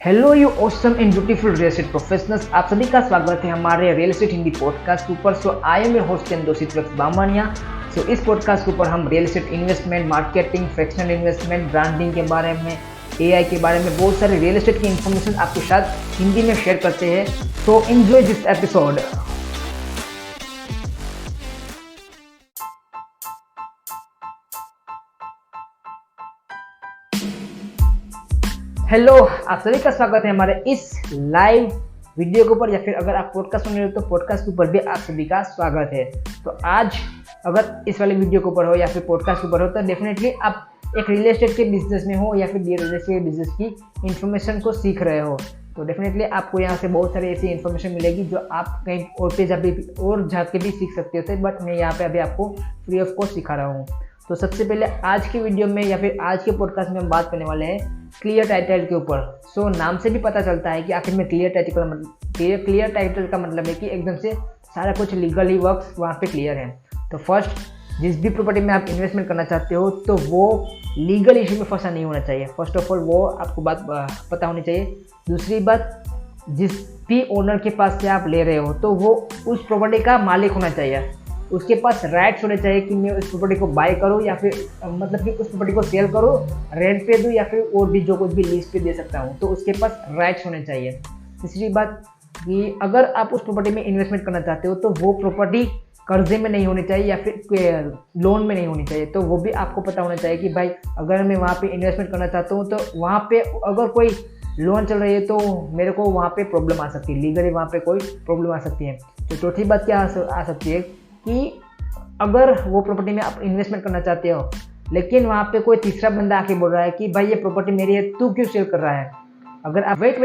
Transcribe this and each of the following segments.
Hello you awesome and beautiful real estate professionals, आप सभी का स्वागत है हमारे रियल एस्टेट हिंदी पॉडकास्ट ऊपर। So I am your host and दोस्त बामनिया। सो इस पॉडकास्ट के ऊपर हम real estate investment, marketing, fractional investment, branding के बारे में, एआई के बारे में बहुत सारे रियल एस्टेट की इन्फॉर्मेशन आपके साथ हिंदी में शेयर करते हैं। So enjoy this episode. Hello, आप सभी का स्वागत है हमारे इस लाइव वीडियो के ऊपर, या फिर अगर आप पॉडकास्ट सुन रहे हो तो पॉडकास्ट के ऊपर भी आप सभी का स्वागत है। तो आज अगर इस वाले वीडियो के ऊपर हो या फिर पॉडकास्ट के ऊपर हो तो डेफिनेटली आप एक रियल एस्टेट के बिजनेस में हो या फिर रियल एस्टेट बिजनेस की इन्फॉर्मेशन को सीख रहे हो, तो डेफिनेटली आपको यहाँ से बहुत सारी ऐसी इन्फॉर्मेशन मिलेगी जो आप कहीं और पे जाके भी सीख सकते थे, बट मैं यहाँ पे अभी आपको फ्री ऑफ कॉस्ट सिखा रहा हूँ। तो सबसे पहले आज के वीडियो में या फिर आज के पॉडकास्ट में हम बात करने वाले हैं क्लियर टाइटल के ऊपर। सो नाम से भी पता चलता है कि आखिर में क्लियर टाइटल का मतलब है कि एकदम से सारा कुछ लीगली वर्क्स वहाँ पे क्लियर है। तो फर्स्ट, जिस भी प्रॉपर्टी में आप इन्वेस्टमेंट करना चाहते हो तो वो लीगल इशू में फंसा नहीं होना चाहिए। फर्स्ट ऑफ ऑल वो आपको बात पता होनी चाहिए। दूसरी बात, जिस भी ओनर के पास से आप ले रहे हो तो वो उस प्रॉपर्टी का मालिक होना चाहिए। उसके पास राइट्स होने चाहिए कि मैं उस प्रॉपर्टी को बाय करूँ या फिर मतलब कि उस प्रॉपर्टी को सेल करूँ, रेंट पे दूँ या फिर और भी जो कुछ भी लीज पे दे सकता हूँ, तो उसके पास राइट्स होने चाहिए। तीसरी बात कि अगर आप उस प्रॉपर्टी में इन्वेस्टमेंट करना चाहते हो तो वो प्रॉपर्टी कर्जे में नहीं होनी चाहिए या फिर लोन में नहीं होनी चाहिए। तो वो भी आपको पता होना चाहिए कि भाई अगर मैं वहाँ पे इन्वेस्टमेंट करना चाहता हूँ तो वहाँ पे अगर कोई लोन चल रही है तो मेरे को वहाँ पे प्रॉब्लम आ सकती है, लीगली वहाँ पे कोई प्रॉब्लम आ सकती है। तो चौथी बात क्या आ सकती है कि अगर वो प्रॉपर्टी में आप इन्वेस्टमेंट करना चाहते हो लेकिन वहाँ पे कोई तीसरा बंदा आके बोल रहा है कि भाई ये प्रॉपर्टी मेरी है, तू क्यों सेल कर रहा है। अगर आप वेट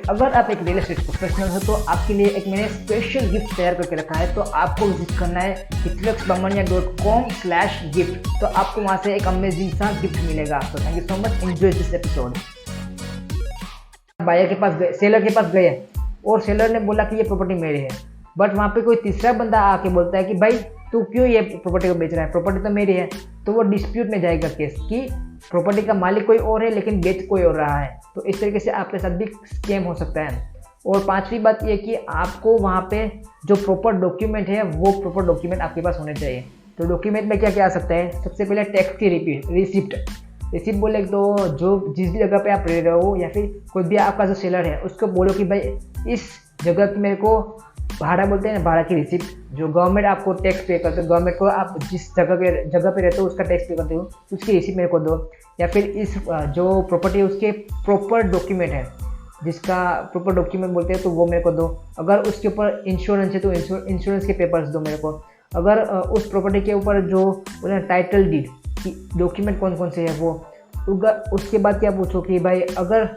अगर आप एक रियल एस्टेट प्रोफेशनल हो तो आपके लिए एक मैंने स्पेशल गिफ्ट तैयार करके रखा है। तो आपको विजिट करना है hitlexbamania.com/gift। तो आपको वहाँ से एक अमेजिंग सा गिफ्ट मिलेगा। तो thank you so much, enjoy this episode. Buyer के पास गए, सेलर के पास गए और सेलर ने बोला कि ये प्रॉपर्टी मेरी है, बट वहाँ पे कोई तीसरा बंदा आके बोलता है कि भाई तू क्यों ये प्रॉपर्टी को बेच रहा है, प्रॉपर्टी तो मेरी है। तो वो डिस्प्यूट में जाएगा केस कि प्रॉपर्टी का मालिक कोई और है लेकिन बेच कोई और रहा है। तो इस तरीके से आपके साथ भी स्कैम हो सकता है। और पांचवी बात ये कि आपको वहाँ पे जो प्रॉपर डॉक्यूमेंट है वो प्रॉपर डॉक्यूमेंट आपके पास होने चाहिए। तो डॉक्यूमेंट में क्या क्या आ सकता है, सबसे पहले टैक्स की रिसिप्ट बोले तो जो जिस भी जगह पे आप रह रहे हो या फिर कोई भी आपका जो सेलर है उसको बोलो कि भाई इस जगह की मेरे को भाड़ा बोलते हैं ना, भाड़ा की रिसिप्ट, जो गवर्नमेंट आपको टैक्स पे करते हो, गवर्नमेंट को आप जिस जगह पे रहते हो उसका टैक्स पे करते हो, उसकी रिसिप्ट मेरे को दो। या फिर इस जो प्रॉपर्टी है उसके प्रॉपर डॉक्यूमेंट है, जिसका प्रॉपर डॉक्यूमेंट बोलते हैं, तो वो मेरे को दो। अगर उसके ऊपर इंश्योरेंस है तो इंश्योरेंस के पेपर्स दो मेरे को। अगर उस प्रॉपर्टी के ऊपर जो टाइटल डीड की डॉक्यूमेंट कौन कौन से है वो। उसके बाद क्या पूछो कि भाई अगर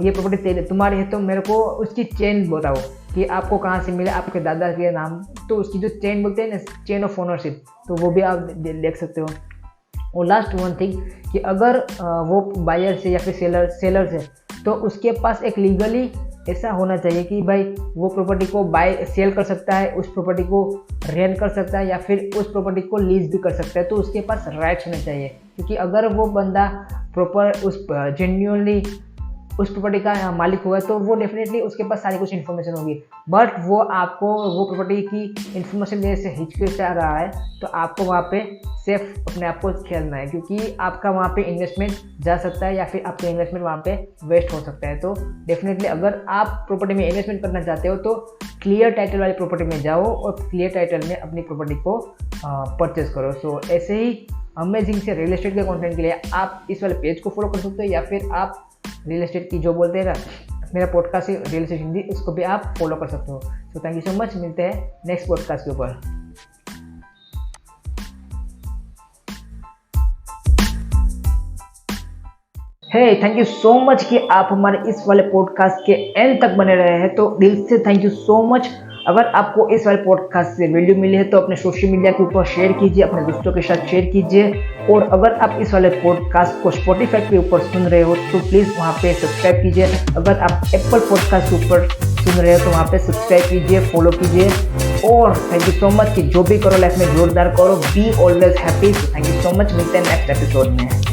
ये प्रॉपर्टी तुम्हारी है तो मेरे को उसकी चेन बताओ कि आपको कहाँ से मिला, आपके दादा के नाम, तो उसकी जो चेन बोलते हैं ना, चेन ऑफ ओनरशिप, तो वो भी आप देख सकते हो। और लास्ट वन थिंग कि अगर वो बायर से या फिर सेलर से, तो उसके पास एक लीगली ऐसा होना चाहिए कि भाई वो प्रॉपर्टी को सेल कर सकता है, उस प्रॉपर्टी को रेंट कर सकता है या फिर उस प्रॉपर्टी को लीज भी कर सकता है। तो उसके पास राइट्स होने चाहिए, क्योंकि अगर वो बंदा प्रॉपर जेन्युइनली उस प्रॉपर्टी का मालिक हुआ तो वो डेफिनेटली उसके पास सारी कुछ इन्फॉर्मेशन होगी, बट वो आपको वो प्रॉपर्टी की इन्फॉर्मेशन देने से हिचकिचा रहा है। तो आपको वहाँ पे सेफ अपने आप को खेलना है, क्योंकि आपका वहाँ पे इन्वेस्टमेंट जा सकता है या फिर आपका इन्वेस्टमेंट वहाँ पे वेस्ट हो सकता है। तो डेफिनेटली अगर आप प्रॉपर्टी में इन्वेस्टमेंट करना चाहते हो तो क्लियर टाइटल वाली प्रॉपर्टी में जाओ और क्लियर टाइटल में अपनी प्रॉपर्टी को परचेज करो। सो ऐसे ही अमेजिंग से रियल एस्टेट के कॉन्टेंट के लिए आप इस वाले पेज को फॉलो कर सकते हो, या फिर आप रियल एस्टेट की जो बोलते हैं ना, मेरा पॉडकास्ट है रियल एस्टेट हिंदी, उसको भी आप फॉलो कर सकते हो। So thank you so much, मिलते हैं नेक्स्ट पॉडकास्ट के ऊपर। हे, थैंक यू सो मच कि आप हमारे इस वाले पॉडकास्ट के एंड तक बने रहे हैं। तो दिल से थैंक यू सो मच। अगर आपको इस वाले पॉडकास्ट से वैल्यू मिली है तो अपने सोशल मीडिया के ऊपर शेयर कीजिए, अपने दोस्तों के साथ शेयर कीजिए। और अगर आप इस वाले पॉडकास्ट को स्पॉटिफाई के ऊपर सुन रहे हो तो प्लीज़ वहाँ पे सब्सक्राइब कीजिए। अगर आप एप्पल पॉडकास्ट के ऊपर सुन रहे हो तो वहाँ पे सब्सक्राइब कीजिए, फॉलो कीजिए। और थैंक यू सो मच कि जो भी करो लाइफ में जोरदार करो, be always happy. Thank you so much, मिलते हैं नेक्स्ट एपिसोड में।